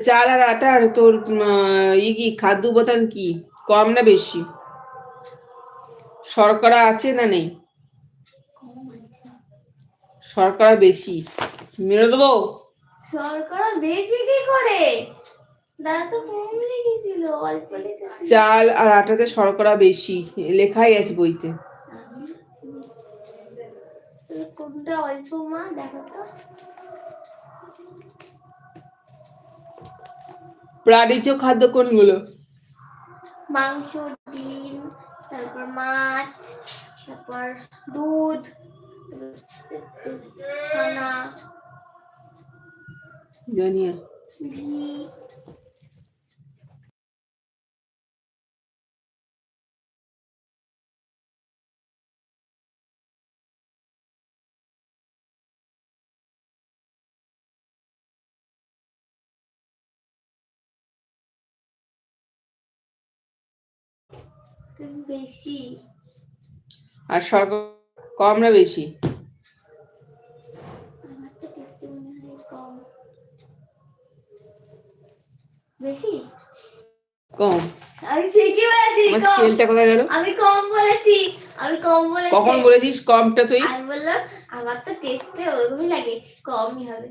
চাল আর আটা আর তোর কি খাদ্য উপাদান কি কম না বেশি? শর্করা আছে না নেই? শর্করা বেশি। মেরে দেবো। শর্করা বেশি কি করে? দাদা তো কম লিখেছিল, অল্প লিখেছিল। চাল আর আটাতে শর্করা বেশি লেখাই আছে বইতে। কোনটা অল্প মা দেখো তো। প্রাণীজ খাদ্য কোনগুলো? মাংস, ডিম, তারপর মাছ, তারপর দুধ, ছানা, জানি ঘি। বেশি। আর শর্করা কম না বেশি? আমার তো টেস্টি মনে হয় কম। বেশি? কম। আমি ঠিকই বলেছি আমার কম। স্কেলটা কোথায় গেল? আমি কম বলেছি। আমি কম বলেছি। কখন বলেছিস কমটা তুই? আমি বললাম আমার তো টেস্টে ওরকমই লাগে, কমই হবে।